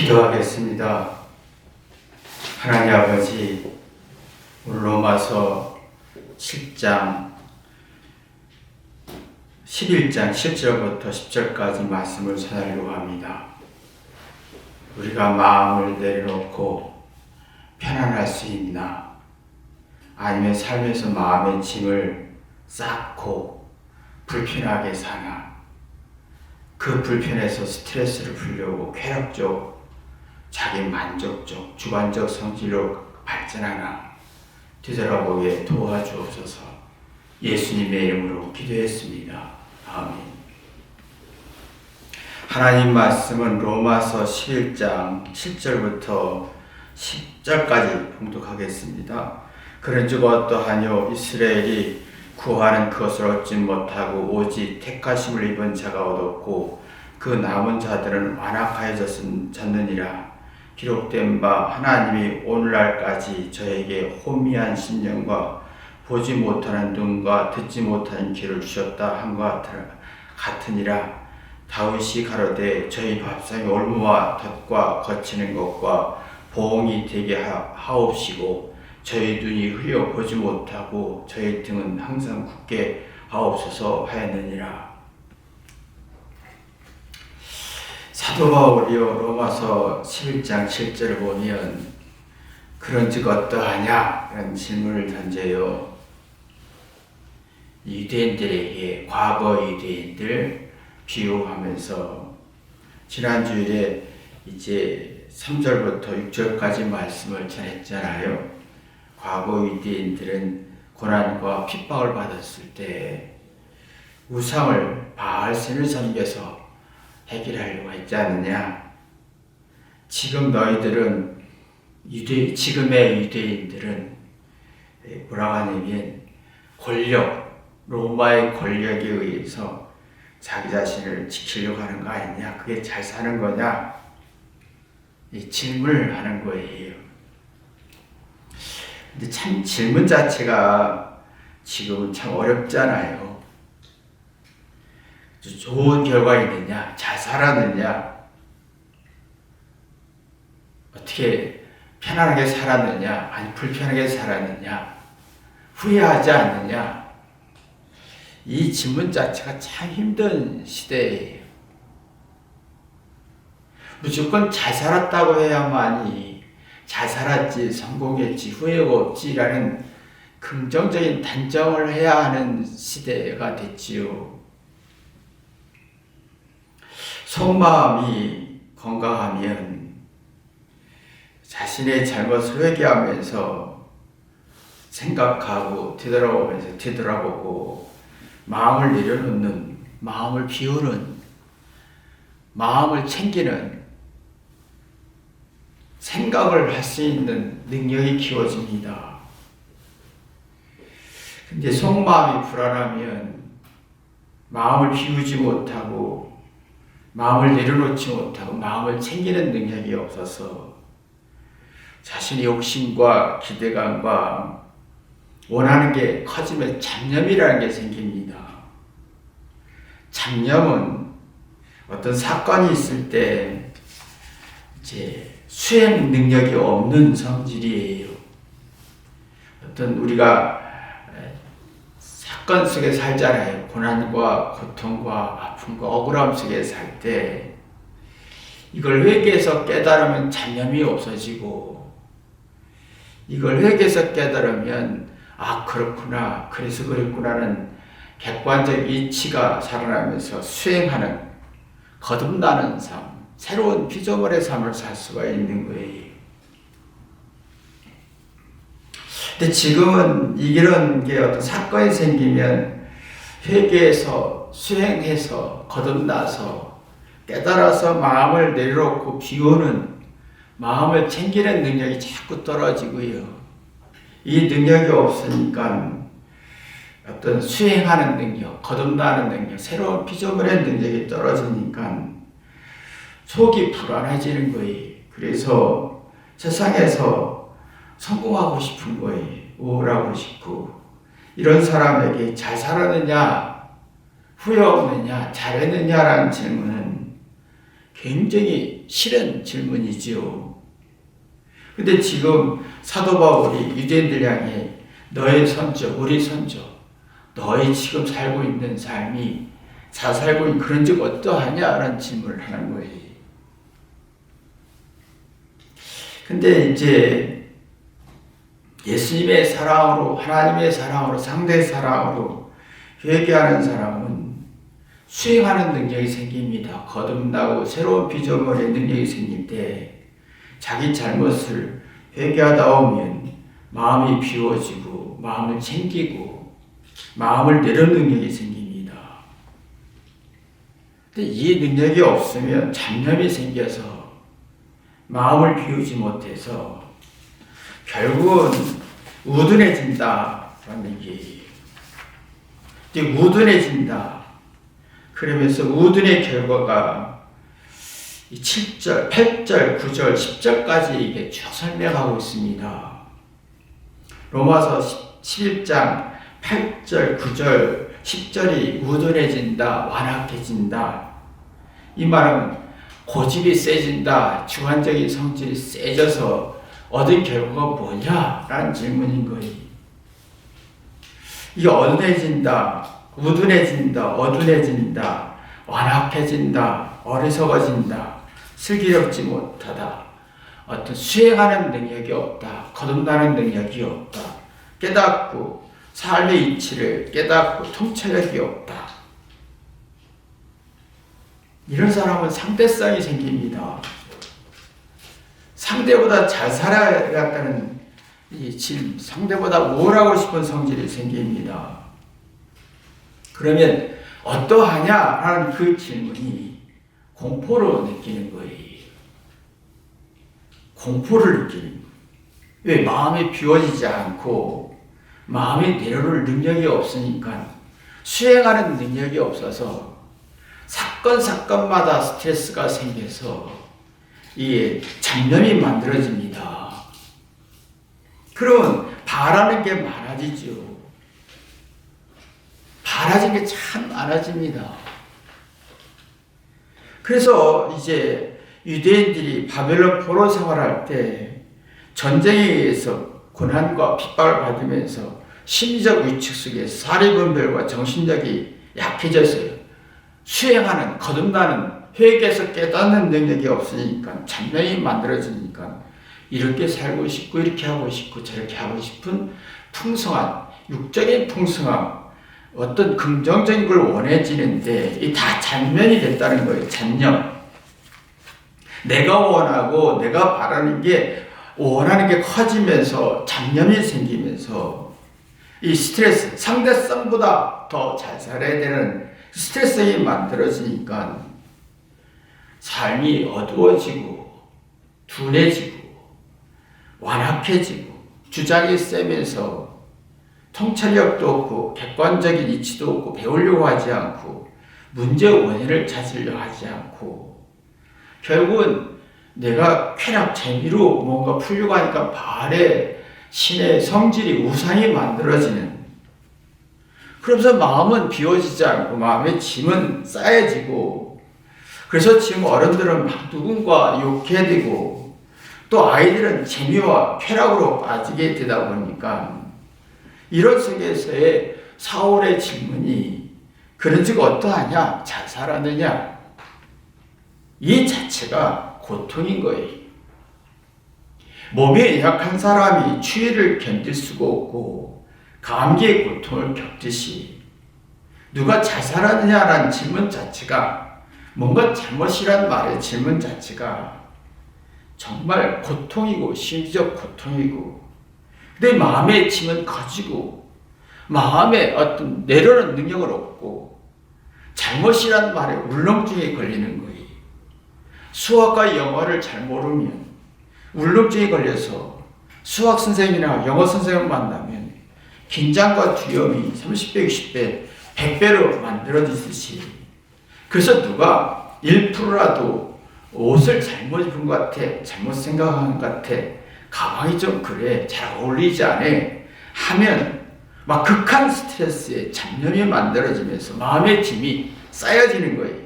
기도하겠습니다. 하나님 아버지, 오늘 로마서 7장 11장 10절부터 10절까지 말씀을 전하려고 합니다. 우리가 마음을 내려놓고 편안할 수 있나? 아니면 삶에서 마음의 짐을 쌓고 불편하게 사나? 그 불편에서 스트레스를 풀려고 쾌락적, 자기 만족적, 주관적 성질로 발전하나 뒤돌아보게 도와주옵소서. 예수님의 이름으로 기도했습니다. 아멘. 하나님 말씀은 로마서 11장 7절부터 10절까지 봉독하겠습니다. 그런즉 어떠하뇨? 이스라엘이 구하는 것을 얻지 못하고 오직 택하심을 입은 자가 얻었고 그 남은 자들은 완악하여졌느니라. 기록된 바 하나님이 오늘날까지 저에게 혼미한 심령과 보지 못하는 눈과 듣지 못하는 귀를 주셨다 한것 같으니라. 다윗이 가로되 저희 밥상에 올무와 덫과 거치는 것과 보응이 되게 하옵시고 저희 눈이 휘어 보지 못하고 저희 등은 항상 굳게 하옵소서 하였느니라. 사도 바울이요 로마서 11장 7절을 보면 그런즉 어떠하냐? 라는 질문을 던져요. 유대인들에게 과거 유대인들 비유하면서 지난주일에 이제 3절부터 6절까지 말씀을 전했잖아요. 과거 유대인들은 고난과 핍박을 받았을 때 우상을 바알신을 섬겨서 해결하려고 했지 않느냐. 지금 너희들은 지금의 유대인들은 뭐라고 하냐면 권력, 로마의 권력에 의해서 자기 자신을 지키려고 하는 거 아니냐. 그게 잘 사는 거냐. 이 질문을 하는 거예요. 근데 참 질문 자체가 지금은 참 어렵잖아요. 좋은 결과 있느냐? 잘 살았느냐? 어떻게 편안하게 살았느냐? 아니 불편하게 살았느냐? 후회하지 않느냐? 이 질문 자체가 참 힘든 시대예요. 무조건 잘 살았다고 해야만이 잘 살았지, 성공했지, 후회가 없지라는 긍정적인 단정을 해야 하는 시대가 됐지요. 속마음이 건강하면 자신의 잘못을 회개하면서 생각하고 뒤돌아보고 마음을 내려놓는, 마음을 비우는, 마음을 챙기는 생각을 할 수 있는 능력이 키워집니다. 근데 속마음이 불안하면 마음을 비우지 못하고 마음을 내려놓지 못하고 마음을 챙기는 능력이 없어서 자신의 욕심과 기대감과 원하는 게 커지면 잡념이라는 게 생깁니다. 잡념은 어떤 사건이 있을 때 이제 수행 능력이 없는 성질이에요. 어떤 우리가 사건 속에 살잖아요. 고난과 고통과 아픔과 억울함 속에 살 때 이걸 회개해서 깨달으면 잡념이 없어지고 이걸 회개해서 깨달으면 아 그렇구나 그래서 그랬구나는 객관적 이치가 살아나면서 수행하는 거듭나는 삶 새로운 피조물의 삶을 살 수가 있는 거예요. 근데 지금은 이런 게 어떤 사건이 생기면 회개해서 수행해서 거듭나서 깨달아서 마음을 내려놓고 비우는 마음을 챙기는 능력이 자꾸 떨어지고요. 이 능력이 없으니까 어떤 수행하는 능력, 거듭나는 능력, 새로운 피조물의 능력이 떨어지니까 속이 불안해지는 거예요. 그래서 세상에서 성공하고 싶은 거예요. 우울하고 싶고 이런 사람에게 잘 살았느냐 후회 없느냐 잘했느냐라는 질문은 굉장히 싫은 질문이지요. 근데 지금 사도 바울이 유대인들 향해 너의 선조, 우리 선조, 너희 지금 살고 있는 삶이 잘 살고 있는 그런 적 어떠하냐라는 질문을 하는 거예요. 근데 이제 예수님의 사랑으로, 하나님의 사랑으로, 상대의 사랑으로 회개하는 사람은 수행하는 능력이 생깁니다. 거듭나고 새로운 피조물의 능력이 생길 때 자기 잘못을 회개하다 오면 마음이 비워지고 마음을 챙기고 마음을 내려놓는 능력이 생깁니다. 근데 이 능력이 없으면 잡념이 생겨서 마음을 비우지 못해서 결국은 우둔해진다라는 얘기예요. 이제 우둔해진다. 그러면서 우둔의 결과가 7절, 8절, 9절, 10절까지 이게 쭉 설명하고 있습니다. 로마서 11장 8절, 9절, 10절이 우둔해진다, 완악해진다. 이 말은 고집이 세진다, 주관적인 성질이 세져서 얻은 결과가 뭐냐? 라는 질문인 거예요. 이게 어둔해진다, 우둔해진다, 어둔해진다, 완악해진다, 어리석어진다, 슬기롭지 못하다, 어떤 수행하는 능력이 없다, 거듭나는 능력이 없다, 깨닫고 삶의 이치를 깨닫고 통찰력이 없다. 이런 사람은 상대성이 생깁니다. 상대보다 잘 살아야겠다는 이 질문, 상대보다 우월하고 싶은 성질이 생깁니다. 그러면 어떠하냐라는 그 질문이 공포로 느끼는 거예요. 공포를 느끼는 거예요. 왜? 마음이 비워지지 않고 마음이 내려놓을 능력이 없으니까, 수행하는 능력이 없어서 사건마다 스트레스가 생겨서 이 잡념이 만들어집니다. 그러면 바라는 게 많아지죠. 바라진 게 참 많아집니다. 그래서 이제 유대인들이 바벨론 포로 생활할 때 전쟁에 의해서 고난과 핍박을 받으면서 심리적 위축 속에서 사리분별과 정신력이 약해졌어요. 수행하는, 거듭나는, 회개해서 깨닫는 능력이 없으니까, 잡념이 만들어지니까 이렇게 살고 싶고 이렇게 하고 싶고 저렇게 하고 싶은 풍성한, 육적인 풍성함, 어떤 긍정적인 걸 원해지는데 이 다 잡념이 됐다는 거예요. 잡념. 내가 원하고 내가 바라는 게, 원하는 게 커지면서 잡념이 생기면서 이 스트레스, 상대성보다 더 잘 살아야 되는 스트레스가 만들어지니까 삶이 어두워지고 둔해지고 완악해지고 주장이 세면서 통찰력도 없고 객관적인 이치도 없고 배우려고 하지 않고 문제 원인을 찾으려 하지 않고 결국은 내가 쾌락 재미로 뭔가 풀려고 하니까 발에 신의 성질이 우상이 만들어지는, 그러면서 마음은 비워지지 않고 마음의 짐은 쌓여지고, 그래서 지금 어른들은 막 누군가 욕해대고 또 아이들은 재미와 쾌락으로 빠지게 되다 보니까 이런 속에서의 사울의 질문이 그런즉 어떠하냐? 잘 살았느냐? 이 자체가 고통인 거예요. 몸이 약한 사람이 추위를 견딜 수가 없고 감기의 고통을 겪듯이 누가 잘 살았느냐라는 질문 자체가, 뭔가 잘못이란 말의 질문 자체가 정말 고통이고 심리적 고통이고, 내 마음의 짐은 커지고 마음에 어떤 내려놓는 능력을 얻고 잘못이란 말에 울렁증에 걸리는 거예요. 수학과 영어를 잘 모르면 울렁증에 걸려서 수학 선생님이나 영어 선생님을 만나면 긴장과 두려움이 30배, 60배, 100배로 만들어지듯이, 그래서 누가 1%라도 옷을 잘못 입은 것 같아, 잘못 생각한 것 같아, 가방이 좀 그래, 잘 어울리지 않아 하면 막 극한 스트레스에 잡념이 만들어지면서 마음의 짐이 쌓여지는 거예요.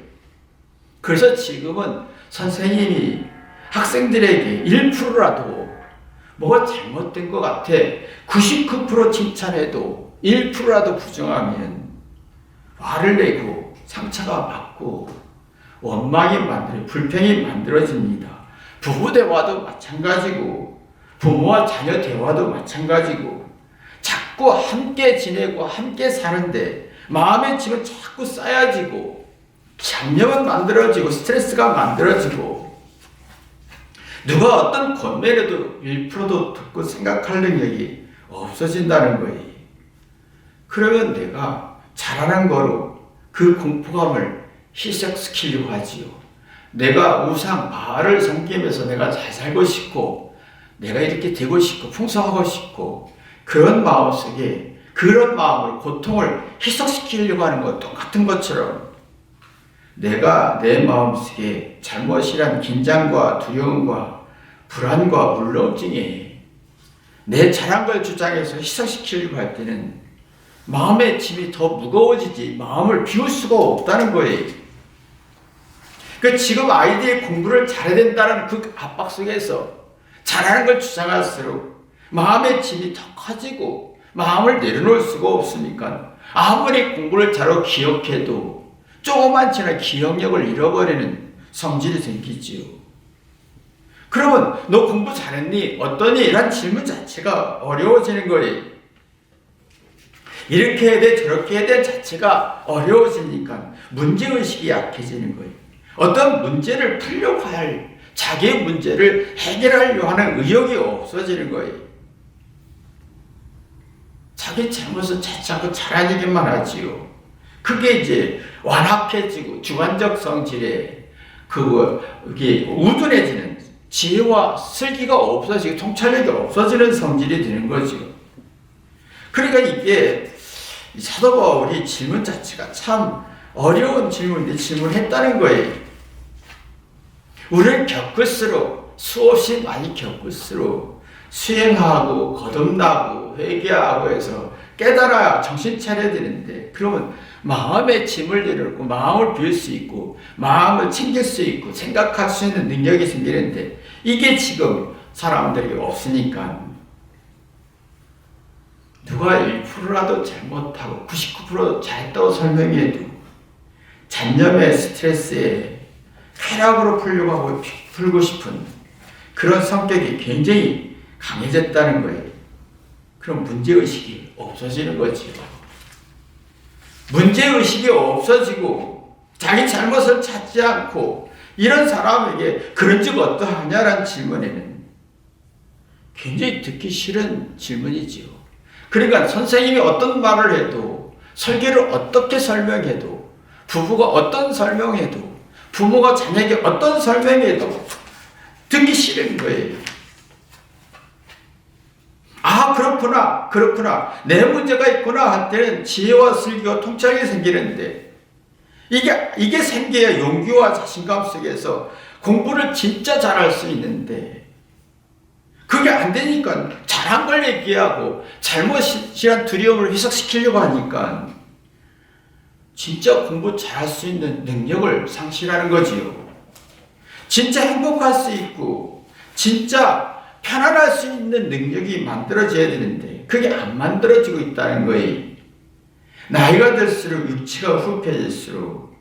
그래서 지금은 선생님이 학생들에게 1%라도 뭐가 잘못된 것 같아 99% 칭찬해도 1%라도 부정하면 화를 내고 상처가 받고 원망이 불평이 만들어집니다. 부부 대화도 마찬가지고 부모와 자녀 대화도 마찬가지고 자꾸 함께 지내고 함께 사는데 마음의 짐은 자꾸 쌓여지고 잡념은 만들어지고 스트레스가 만들어지고 누가 어떤 권면에도 1%도 듣고 생각할 능력이 없어진다는 거예요. 그러면 내가 잘하는 거로 그 공포감을 희석시키려고 하지요. 내가 우상 바알을 섬기면서 내가 잘 살고 싶고 내가 이렇게 되고 싶고 풍성하고 싶고 그런 마음속에 그런 마음을 고통을 희석시키려고 하는 것 똑같은 것처럼 내가 내 마음속에 잘못이란 긴장과 두려움과 불안과 울렁증에 내 잘한 걸 주장해서 희석시키려고 할 때는 마음의 짐이 더 무거워지지 마음을 비울 수가 없다는 거예요. 지금 아이들이 공부를 잘해야 된다는 그 압박 속에서 잘하는 걸 주장할수록 마음의 짐이 더 커지고 마음을 내려놓을 수가 없으니까 아무리 공부를 잘하고 기억해도 조금만 지나 기억력을 잃어버리는 성질이 생기지요. 그러면 너 공부 잘했니? 어떠니? 이런 질문 자체가 어려워지는 거예요. 이렇게 해야 돼 저렇게 해야 돼 자체가 어려워지니까 문제의식이 약해지는 거예요. 어떤 문제를 풀려고 할 자기의 문제를 해결하려고 하는 의욕이 없어지는 거예요. 자기 잘못은 자꾸 잘하기만 하지요. 그게 이제 완악해지고 주관적 성질에 이게 우둔해지는 지혜와 슬기가 없어지고 통찰력이 없어지는 성질이 되는 거죠. 그러니까 이게 사도 바울이 질문 자체가 참 어려운 질문인데 질문했다는 거예요. 우리는 겪을수록 수없이 많이 겪을수록 수행하고 거듭나고 회개하고 해서 깨달아야 정신 차려야 되는데 그러면 마음의 짐을 내려놓고 마음을 비울 수 있고 마음을 챙길 수 있고 생각할 수 있는 능력이 생기는데 이게 지금 사람들이 없으니까 누가 1%라도 잘못하고 99% 잘했다고 설명해도 잡념의 스트레스에 쾌락으로 풀고 싶은 그런 성격이 굉장히 강해졌다는 거예요. 그럼 문제의식이 없어지는 거지요. 문제의식이 없어지고 자기 잘못을 찾지 않고 이런 사람에게 그런 즉 어떠하냐라는 질문에는 굉장히 듣기 싫은 질문이지요. 그러니까 선생님이 어떤 말을 해도 설교를 어떻게 설명해도 부부가 어떤 설명해도 부모가 자녀에게 어떤 설명해도 듣기 싫은 거예요. 아 그렇구나 내 문제가 있구나 할 때는 지혜와 슬기와 통찰이 생기는데 이게 생겨야 용기와 자신감 속에서 공부를 진짜 잘할 수 있는데 그게 안 되니까 잘한 걸 얘기하고 잘못이란 두려움을 희석시키려고 하니까 진짜 공부 잘할 수 있는 능력을 상실하는 거지요. 진짜 행복할 수 있고 진짜 편안할 수 있는 능력이 만들어져야 되는데 그게 안 만들어지고 있다는 거예요. 나이가 들수록 육체가 후패질수록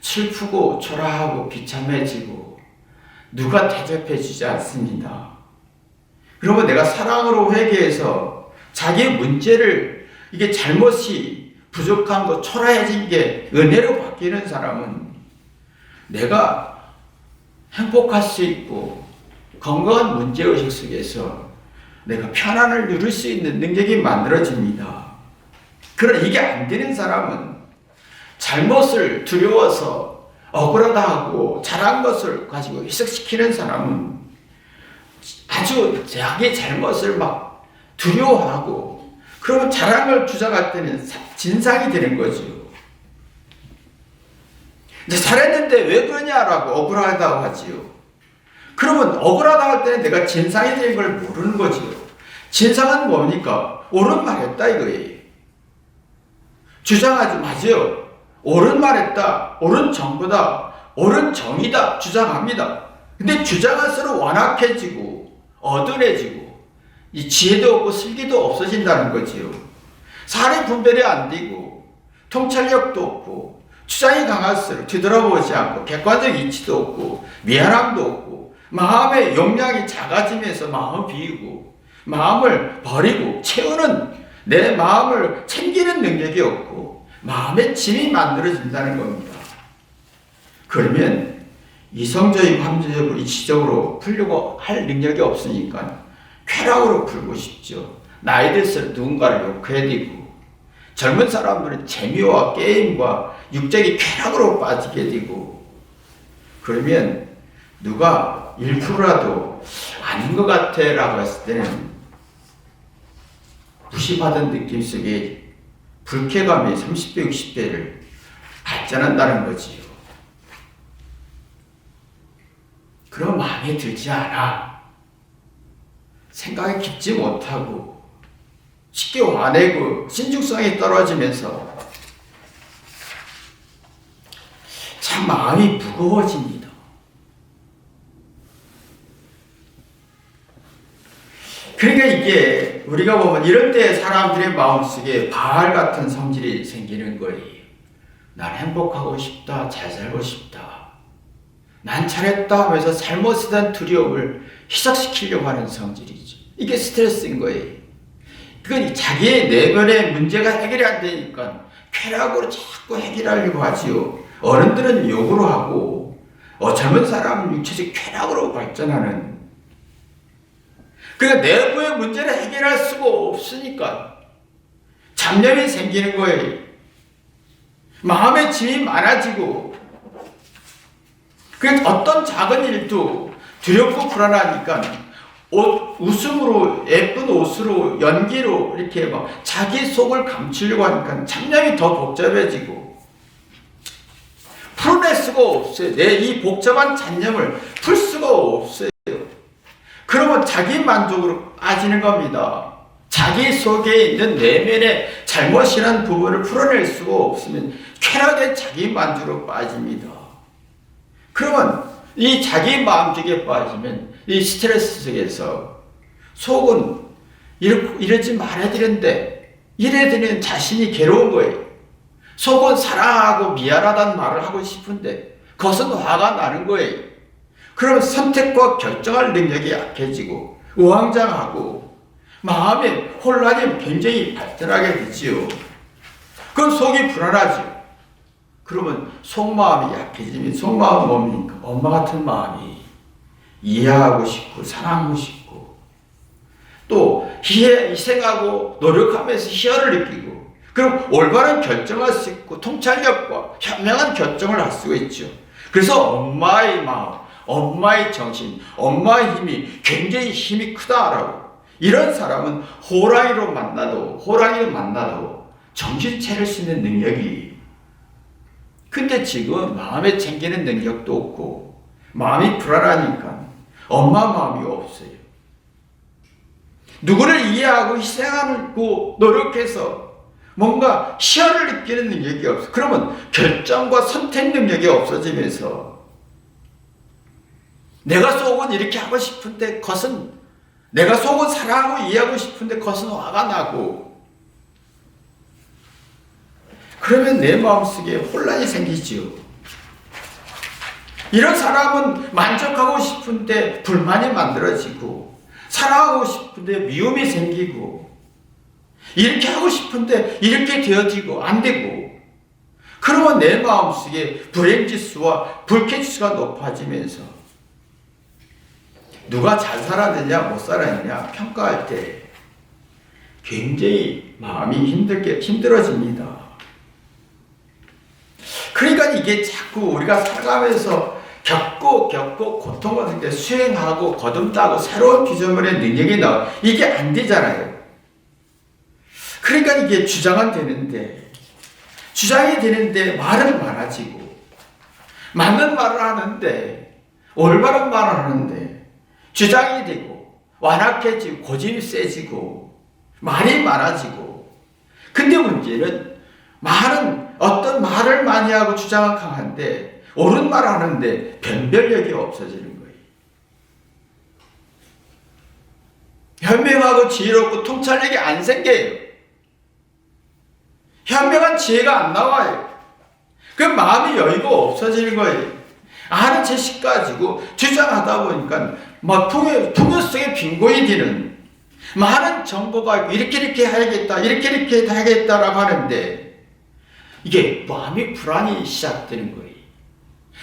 슬프고 초라하고 비참해지고 누가 대접해주지 않습니다. 그러면 내가 사랑으로 회개해서 자기의 문제를 이게 잘못이 부족한 거 초라해진 게 은혜로 바뀌는 사람은 내가 행복할 수 있고 건강한 문제의식 속에서 내가 편안을 누릴 수 있는 능력이 만들어집니다. 그러나 이게 안 되는 사람은 잘못을 두려워서 억울하다 하고 잘한 것을 가지고 희석시키는 사람은 아주 자기 잘못을 막 두려워하고 그러면 잘한 걸 주장할 때는 진상이 되는 거죠. 이제 잘했는데 왜 그러냐라고 억울하다고 하지요. 그러면 억울하다고 할 때는 내가 진상이 되는 걸 모르는 거지요. 진상은 뭡니까? 옳은 말 했다 이거예요. 주장하지 마세요. 옳은 말 했다. 옳은 정보다. 옳은 정의다 주장합니다. 근데 주장할수록 완악해지고 어둔해지고 이 지혜도 없고 슬기도 없어진다는 거지요. 사례 분별이 안 되고 통찰력도 없고 주장이 강할수록 뒤돌아보지 않고 객관적 이치도 없고 미안함도 없고 마음의 용량이 작아지면서 마음을 비우고 마음을 버리고 채우는 내 마음을 챙기는 능력이 없고 마음의 짐이 만들어진다는 겁니다. 그러면 이성적이고 함정적으로 이치적으로 풀려고 할 능력이 없으니까 쾌락으로 풀고 싶죠. 나이 들수록 누군가를 욕해야 되고 젊은 사람들은 재미와 게임과 육적인 쾌락으로 빠지게 되고 그러면 누가 1%라도 아닌 것 같아 라고 했을 때는 무시받은 느낌 속에 불쾌감이 30배, 60배를 발전한다는 거지요. 그럼 마음에 들지 않아. 생각이 깊지 못하고 쉽게 화내고 신중성이 떨어지면서 참 마음이 무거워집니다. 그러니까 이게 우리가 보면 이럴 때 사람들의 마음속에 바알 같은 성질이 생기는 거예요. 난 행복하고 싶다. 잘 살고 싶다. 난 잘했다 하면서 잘못에 대한 두려움을 희석시키려고 하는 성질이죠. 이게 스트레스인 거예요. 그건 자기의 내면의 문제가 해결이 안 되니까 쾌락으로 자꾸 해결하려고 하지요. 어른들은 욕으로 하고 젊은 사람은 육체적 쾌락으로 발전하는. 그러니까 내부의 문제를 해결할 수가 없으니까 잡념이 생기는 거예요. 마음의 짐이 많아지고 어떤 작은 일도 두렵고 불안하니까 웃음으로 예쁜 옷으로 연기로 이렇게 막 자기 속을 감추려고 하니까 잡념이 더 복잡해지고 풀어낼 수가 없어요. 내 이 복잡한 잡념을 풀 수가 없어요. 그러면 자기 만족으로 빠지는 겁니다. 자기 속에 있는 내면의 잘못이라는 부분을 풀어낼 수가 없으면 쾌락의 자기 만족으로 빠집니다. 그러면 이 자기 마음속에 빠지면 이 스트레스 속에서 속은 이러지 말아야 되는데 이래야 되는 자신이 괴로운 거예요. 속은 사랑하고 미안하다는 말을 하고 싶은데 그것은 화가 나는 거예요. 그러면 선택과 결정할 능력이 약해지고 우왕좌왕하고 마음의 혼란이 굉장히 발달하게 되지요. 그럼 속이 불안하죠. 그러면 속마음이 약해지면 속마음은 뭡니까? 엄마 같은 마음이 이해하고 싶고 사랑하고 싶고 또 희생하고 노력하면서 희열을 느끼고 그럼 올바른 결정할 수 있고 통찰력과 현명한 결정을 할 수가 있죠. 그래서 엄마의 마음, 엄마의 정신, 엄마의 힘이 굉장히 힘이 크다라고. 이런 사람은 호랑이를 만나도 정신 차릴 수 있는 능력이. 근데 지금 마음에 챙기는 능력도 없고 마음이 불안하니까 엄마 마음이 없어요. 누구를 이해하고 희생하고 노력해서 뭔가 희열을 느끼는 능력이 없어. 그러면 결정과 선택 능력이 없어지면서 내가 속은 이렇게 하고 싶은데 내가 속은 사랑하고 이해하고 싶은데 그것은 화가 나고 그러면 내 마음속에 혼란이 생기지요. 이런 사람은 만족하고 싶은데 불만이 만들어지고 사랑하고 싶은데 미움이 생기고 이렇게 하고 싶은데 이렇게 되어지고 안 되고 그러면 내 마음속에 불행지수와 불쾌지수가 높아지면서 누가 잘 살았느냐 못 살았느냐 평가할 때 굉장히 마음이 힘들어집니다. 그러니까 이게 자꾸 우리가 살아가면서 겪고 고통 같은 데 수행하고 거듭나고 새로운 피조물의 능력이 나와 이게 안 되잖아요. 그러니까 이게 주장이 되는데 말은 많아지고 맞는 말을 하는데 올바른 말을 하는데 주장이 되고 완악해지고 고집이 세지고 말이 많아지고 근데 문제는 말은 어떤 말을 많이 하고 주장은 강한데 옳은 말 하는데 변별력이 없어지는 거예요. 현명하고 지혜롭고 통찰력이 안 생겨요. 현명한 지혜가 안 나와요. 그 마음의 여유가 없어지는 거예요. 아는 지식 가지고 주장하다 보니까 막 풍요 속에 빈곤이 되는 많은 정보가 이렇게 해야겠다, 이렇게 해야겠다라고 하는데 이게 마음의 불안이 시작되는 거예요.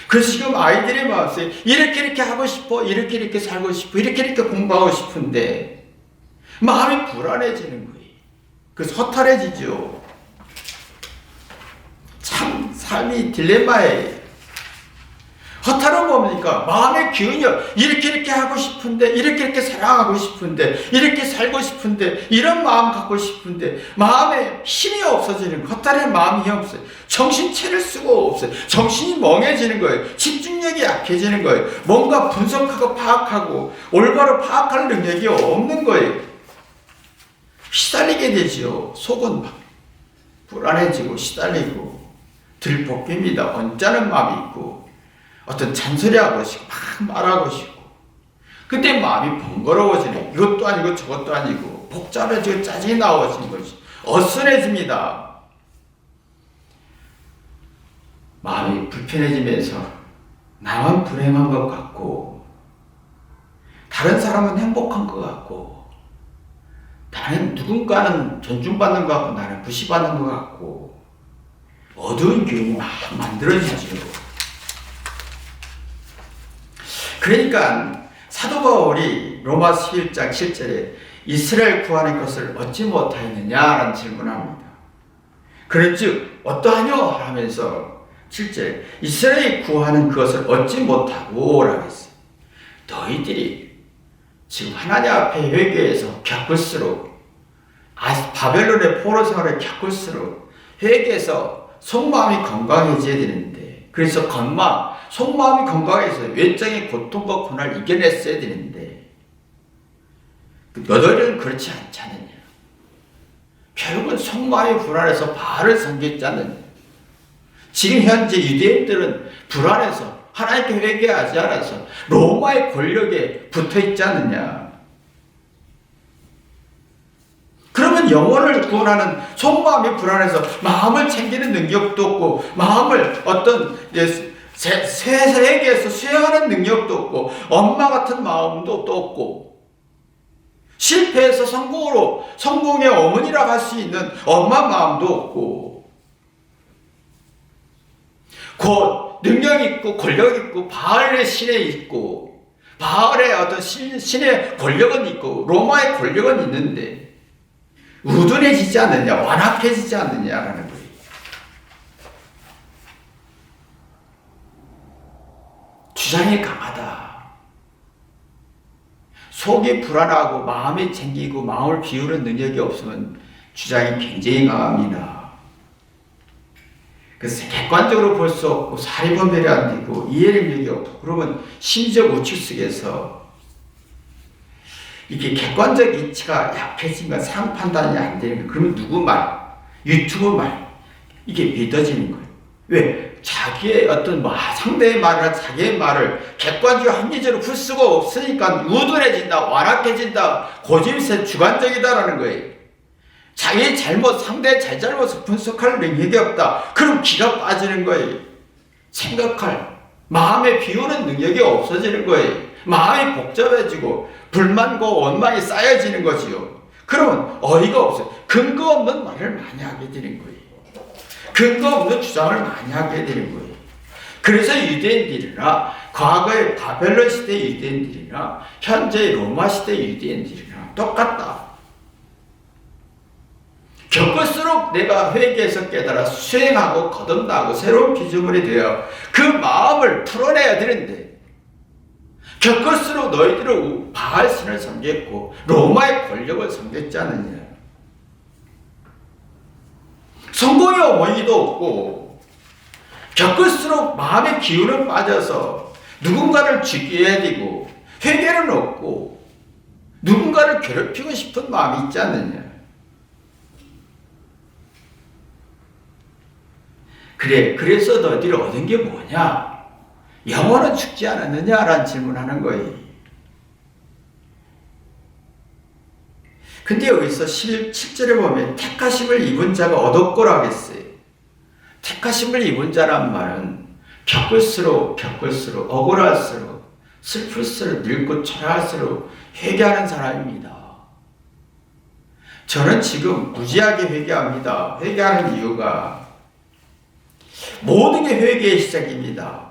그래서 지금 아이들의 마음속에 이렇게 하고 싶어, 이렇게 살고 싶어, 이렇게 공부하고 싶은데 마음이 불안해지는 거예요. 그래서 허탈해지죠. 참 삶이 딜레마예요. 허탈한 뭡니까? 마음의 기운이요. 이렇게 하고 싶은데, 이렇게 사랑하고 싶은데, 이렇게 살고 싶은데, 이런 마음 갖고 싶은데, 마음에 힘이 없어지는 거예요. 허탈한 마음이 힘이 없어요. 정신 차릴 수가 없어요. 정신이 멍해지는 거예요. 집중력이 약해지는 거예요. 뭔가 분석하고 파악하고, 올바로 파악할 능력이 없는 거예요. 시달리게 되죠. 속은 막 불안해지고, 시달리고, 들볶입니다. 언짢은 마음이 있고, 어떤 잔소리하고 싶고 막 말하고 싶고 그때 마음이 번거로워지네. 이것도 아니고 저것도 아니고 복잡해지고 짜증이 나오는 것이 어순해집니다. 마음이 불편해지면서 나만 불행한 것 같고 다른 사람은 행복한 것 같고 나는 누군가는 존중받는 것 같고 나는 무시받는 것 같고 어두운 기운이 막 만들어지죠. 그러니까 사도 바울이 로마서 11장 7절에 이스라엘 구하는 것을 얻지 못하였느냐라는 질문합니다. 그런즉 어떠하뇨 하면서 7절에 이스라엘이 구하는 그것을 얻지 못하고 라고 했어요. 너희들이 지금 하나님 앞에 회개해서 겪을수록 바벨론의 포로 생활을 겪을수록 회개해서 속마음이 건강해져야 되는데 그래서 속마음이 건강해서 외적인 고통과 고난을 이겨냈어야 되는데 너희들은 그렇지 않지 않느냐. 결국은 속마음이 불안해서 바알을 섬기지 않느냐. 지금 현재 유대인들은 불안해서 하나님께 회개하지 않아서 로마의 권력에 붙어있지 않느냐. 그러면 영혼을 구원하는 속마음이 불안해서 마음을 챙기는 능력도 없고 마음을 어떤 세계에서 수행하는 능력도 없고 엄마 같은 마음도 또 없고 실패해서 성공의 어머니라고 할 수 있는 엄마 마음도 없고 곧 능력 있고 권력 있고 바알의 신에 있고 바알의 어떤 신의 권력은 있고 로마의 권력은 있는데 우둔해지지 않느냐 완악해지지 않느냐라는 거예요. 주장이 강하다. 속이 불안하고 마음이 챙기고 마음을 비우는 능력이 없으면 주장이 굉장히 강합니다. 그래서 객관적으로 볼 수 없고 사리분별이 안 되고 이해 능력이 없고 그러면 심리적 우측 속에서 이게 객관적 이치가 약해지면 상황 판단이 안 되는 거예요. 그러면 누구 말, 유튜브 말 이게 믿어지는 거예요. 왜? 자기의 어떤 상대의 말이나 자기의 말을 객관적으로 합리적으로 풀 수가 없으니까 우둔해진다, 완악해진다, 고집세 주관적이다라는 거예요. 자기의 잘못, 상대의 잘잘못을 분석할 능력이 없다. 그럼 기가 빠지는 거예요. 생각할, 마음에 비우는 능력이 없어지는 거예요. 마음이 복잡해지고 불만과 원망이 쌓여지는 거지요. 그러면 어이가 없어요. 근거 없는 말을 많이 하게 되는 거예요. 근거 없는 주장을 많이 하게 되는 거예요. 그래서 유대인들이나 과거의 바벨론 시대 유대인들이나 현재의 로마 시대 유대인들이나 똑같다. 겪을수록 내가 회개해서 깨달아 수행하고 거듭나고 새로운 피조물이 되어 그 마음을 풀어내야 되는데 겪을수록 너희들은 바알 신을 섬겼고 로마의 권력을 섬겼지 않느냐. 성공의 어머니도 없고 겪을수록 마음의 기운은 빠져서 누군가를 죽여야 되고 회개는 없고 누군가를 괴롭히고 싶은 마음이 있지 않느냐. 그래서 너희들이 얻은 게 뭐냐? 영혼은 죽지 않았느냐라는 질문하는 거예요. 근데 여기서 17절에 보면 택하심을 입은 자가 얻었고라 하겠어요. 택하심을 입은 자란 말은 겪을수록 억울할수록 슬플수록 늙고 초라할수록 회개하는 사람입니다. 저는 지금 무지하게 회개합니다. 회개하는 이유가 모든 게 회개의 시작입니다.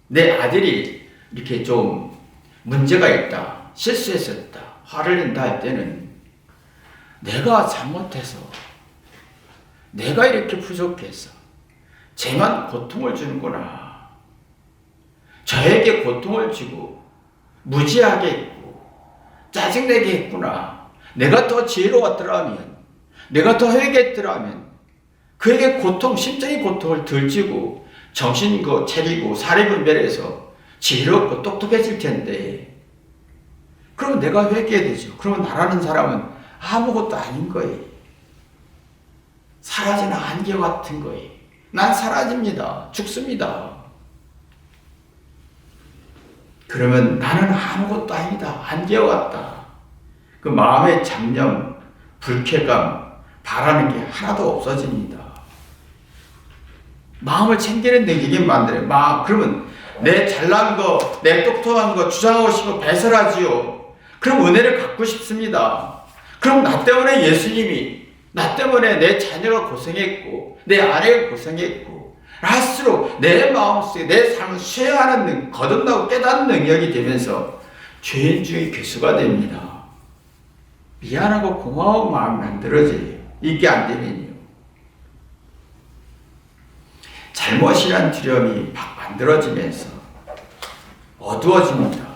내 아들이 이렇게 좀 문제가 있다, 실수했었다, 화를 낸다 할 때는 내가 잘못해서, 내가 이렇게 부족해서 쟤만 고통을 주는구나, 저에게 고통을 주고 무지하게 했고 짜증내게 했구나, 내가 더 지혜로웠더라면, 내가 더 회개했더라면 그에게 고통, 심적인 고통을 덜 주고 정신 차리고 사리분별해서 지혜롭고 똑똑해질 텐데, 그럼 내가 회개되죠. 그러면 나라는 사람은 아무것도 아닌 거예요. 사라지는 안개 같은 거예요. 난 사라집니다. 죽습니다. 그러면 나는 아무것도 아니다. 안개와 같다. 그 마음의 잡념, 불쾌감, 바라는 게 하나도 없어집니다. 마음을 챙기는 능력이 만들어요. 그러면 내 잘난 거, 내 똑똑한 거 주장하고 싶어 배설하지요. 그럼 은혜를 갖고 싶습니다. 그럼 나 때문에 예수님이, 나 때문에 내 자녀가 고생했고 내 아내가 고생했고 할수록 내 마음속에 내 삶을 수행하는 거듭나고 깨닫는 능력이 되면서 죄인 중에 괴수가 됩니다. 미안하고 고마운 마음이 만들어져요. 이게 안 되면요. 잘못이란 두려움이 막 만들어지면서 어두워집니다.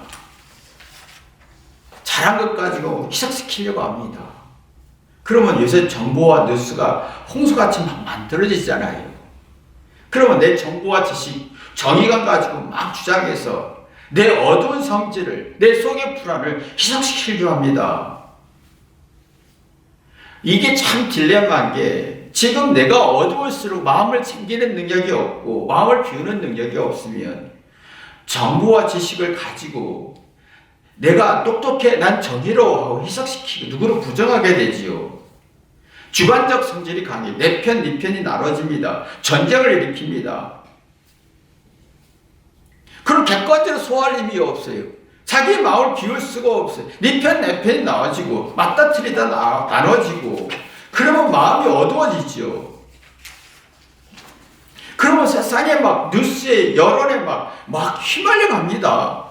잘한 것 가지고 희석시키려고 합니다. 그러면 요새 정보와 뉴스가 홍수같이 막 만들어지잖아요. 그러면 내 정보와 지식, 정의감 가지고 막 주장해서 내 어두운 성질을, 내 속의 불안을 희석시키려고 합니다. 이게 참 딜레마인 게, 지금 내가 어두울수록 마음을 챙기는 능력이 없고 마음을 비우는 능력이 없으면 정보와 지식을 가지고 내가 똑똑해, 난 정의로워하고 희석시키고 누구를 부정하게 되지요. 주관적 성질이 강해 내 편, 네 편이 나눠집니다. 전쟁을 일으킵니다. 그럼 객관적으로 소화할 힘이 없어요. 자기 마음을 비울 수가 없어요. 네 편, 내 편이 나눠지고 맞다 틀리다 나눠지고, 그러면 마음이 어두워지죠. 그러면 세상에 막 뉴스에, 여론에 막 휘말려 갑니다.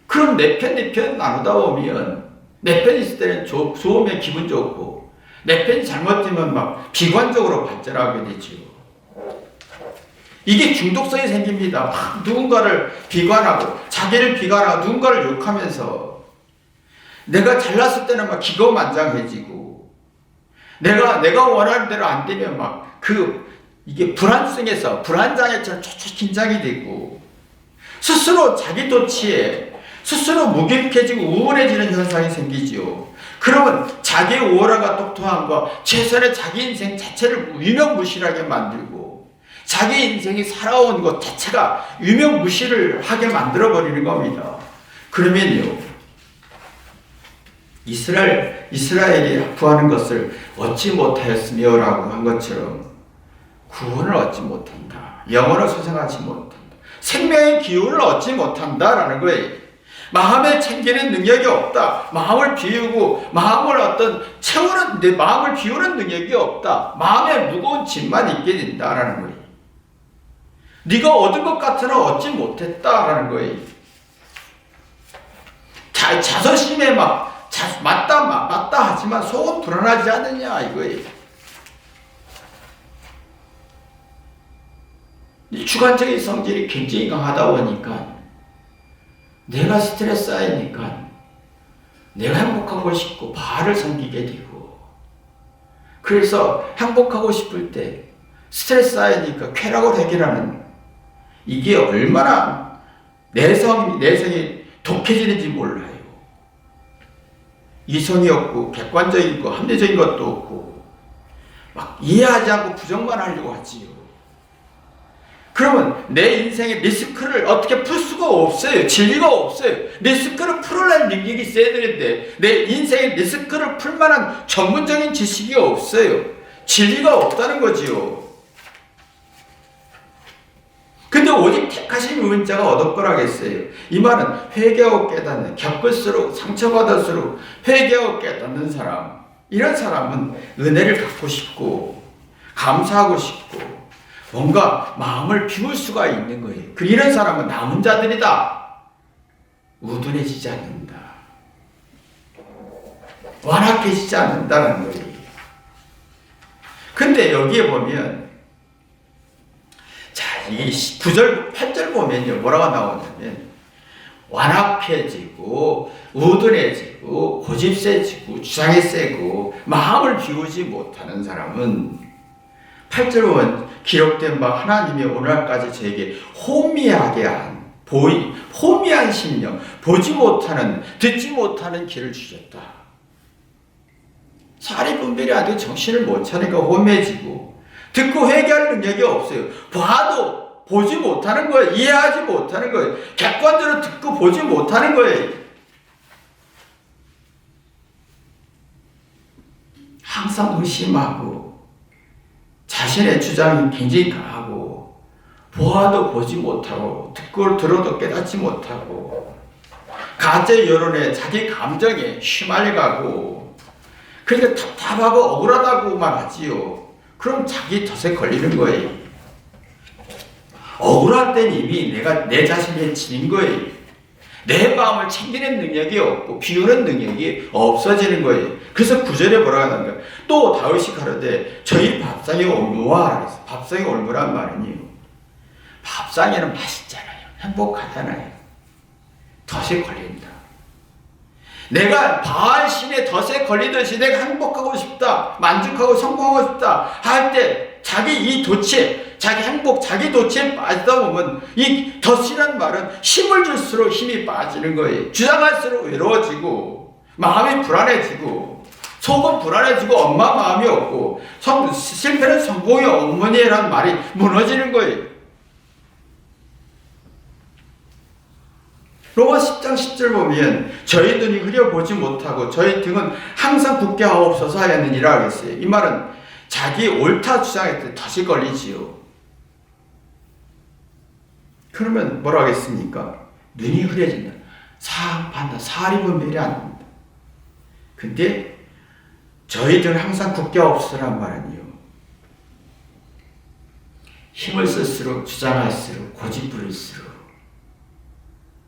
그럼 내 편, 네 편 나누다 보면 내 편이 있을 때는 좋으면 기분 좋고 내 편이 잘못되면 막 비관적으로 발전하게 되죠. 이게 중독성이 생깁니다. 막 누군가를 비관하고 자기를 비관하고 누군가를 욕하면서 내가 잘났을 때는 막 기고만장해지고 내가 원하는 대로 안 되면 막 이게 불안성에서 불안장애처럼 초초 긴장이 되고 스스로 자기 도취에 스스로 무기력해지고 우울해지는 현상이 생기지요. 그러면 자기 우월함과 똑똑함과 최선의 자기 인생 자체를 유명무실하게 만들고 자기 인생이 살아온 것 자체가 유명무실을 하게 만들어버리는 겁니다. 그러면요, 이스라엘이 구하는 것을 얻지 못하였으며 라고 한 것처럼 구원을 얻지 못한다. 영원을 소생하지 못한다. 생명의 기운을 얻지 못한다라는 거예요. 마음을 챙기는 능력이 없다. 마음을 비우고 마음을 채우는, 내 마음을 비우는 능력이 없다. 마음에 무거운 짐만 있게 된다라는 거예요. 네가 얻은 것 같으나 얻지 못했다라는 거예요. 자존심에 맞다 하지만 속은 불안하지 않느냐 이거예요. 이 주관적인 성질이 굉장히 강하다 보니까 내가 스트레스 쌓이니까 내가 행복하고 싶고 바알을 섬기게 되고, 그래서 행복하고 싶을 때 스트레스 쌓이니까 쾌락을 해결하는, 이게 얼마나 내성이 독해지는지 몰라요. 이성이 없고 객관적이고 합리적인 것도 없고 막 이해하지 않고 부정만 하려고 하지요. 그러면 내 인생의 리스크를 어떻게 풀 수가 없어요. 진리가 없어요. 리스크를 풀어낼 능력이 있어야 되는데 내 인생의 리스크를 풀 만한 전문적인 지식이 없어요. 진리가 없다는 거지요. 근데 오직 택하신 의인자가 얻었거라겠어요. 이 말은 회개하고 깨닫는, 겪을수록 상처받을수록 회개하고 깨닫는 사람, 이런 사람은 은혜를 갖고 싶고 감사하고 싶고 뭔가 마음을 비울 수가 있는 거예요. 이런 사람은 남은 자들이다. 우둔해지지 않는다. 완악해지지 않는다는 거예요. 근데 여기에 보면 자, 이 9절, 8절 보면요. 뭐라고 나오냐면 완악해지고 우둔해지고 고집세지고 주장이 세고 마음을 비우지 못하는 사람은 8절 보면 기록된 바 하나님이 오늘까지 저에게 호미하게 한 호미한 심령, 보지 못하는 듣지 못하는 길을 주셨다. 사리분별이 아주 정신을 못 차니까 호미해지고 듣고 회개할 능력이 없어요. 봐도 보지 못하는 거예요. 이해하지 못하는 거예요. 객관적으로 듣고 보지 못하는 거예요. 항상 의심하고 자신의 주장이 굉장히 강하고 보아도 보지 못하고 듣고 들어도 깨닫지 못하고 가짜 여론에 자기 감정에 휘말려가고 그러니까 답답하고 억울하다고만 하지요. 그럼 자기 덫에 걸리는 거예요. 억울할 땐 이미 내 자신이 지닌 거예요. 내 마음을 챙기는 능력이 없고 비우는 능력이 없어지는 거예요. 그래서 9절에 뭐라고 하는가? 또 다윗이 가로되 저희 밥상에 올무하라 그랬어요. 밥상에 올무란 말은요. 밥상에는 맛있잖아요. 행복하잖아요. 덫에 걸린다. 내가 바알 신의 덫에 걸리듯이 내가 행복하고 싶다, 만족하고 성공하고 싶다 할 때 자기 이 덫에, 자기 행복, 자기 덫에 빠지다 보면 이 덫이란 말은 힘을 줄수록 힘이 빠지는 거예요. 주장할수록 외로워지고 마음이 불안해지고 속은 불안해지고 엄마 마음이 없고 실패는 성공의 어머니라는 말이 무너지는 거예요. 로마 10장 10절 보면 저희 눈이 흐려보지 못하고 저희 등은 항상 굳게 하옵소서 하였느니라 하겠어요. 이 말은 자기 옳다 주장할 때 덫이 걸리지요. 그러면 뭐라 하겠습니까? 눈이 흐려진다. 사악한다. 사리분별이 안 된다. 근데 저희들 항상 굳게 하옵소서란 말은요. 힘을 쓸수록 주장할수록 고집부릴수록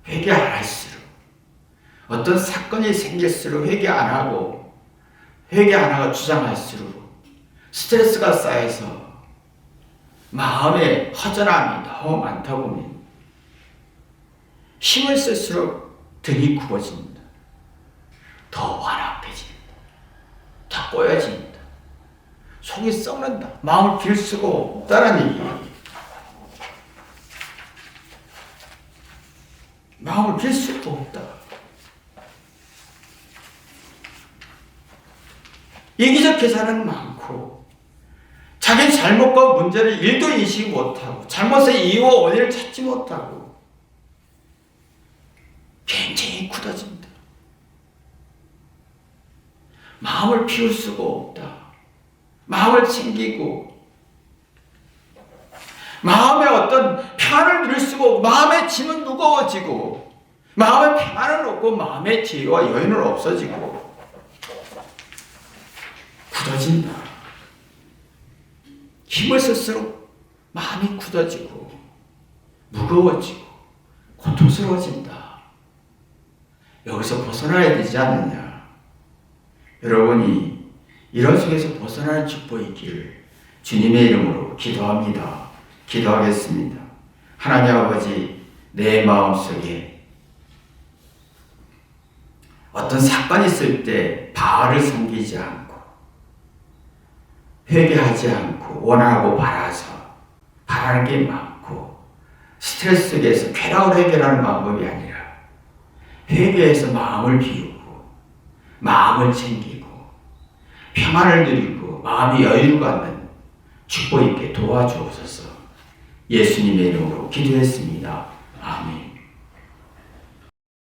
회개 안 할수록 어떤 사건이 생길수록 회개 안 하고 주장할수록 스트레스가 쌓여서 마음에 허전함이 너무 많다 보면 힘을 쓸수록 등이 굽어진다. 더 완악해진다. 더 꼬여진다. 속이 썩는다. 마음을 빌 수가 없다는 얘기예요. 마음을 빌 수가 없다. 이기적 계산은 많고 자기 잘못과 문제를 일도 인식 못하고 잘못의 이유와 원인을 찾지 못하고 굉장히 굳어진다. 마음을 비울 수가 없다. 마음을 챙기고 마음에 어떤 평안을 누릴 수가 없고 마음의 짐은 무거워지고 마음의 평안을 얻고 마음의 지혜와 여유는 없어지고 굳어진다. 힘을 쓸수록 마음이 굳어지고 무거워지고 고통스러워진다. 여기서 벗어나야 되지 않느냐. 여러분이 이런 속에서 벗어나는 축복이 있기를 주님의 이름으로 기도합니다. 기도하겠습니다. 하나님 아버지, 내 마음속에 어떤 사건이 있을 때 바알을 섬기지 않고 회개하지 않고 원하고 바라는 게 많고 스트레스 속에서 쾌락을 해결하는 방법이 아니라 회개해서 마음을 비우고 마음을 챙기고 평안을 누리고 마음이 여유를 갖는 축복 있게 도와주옵소서. 예수님의 이름으로 기도했습니다. 아멘.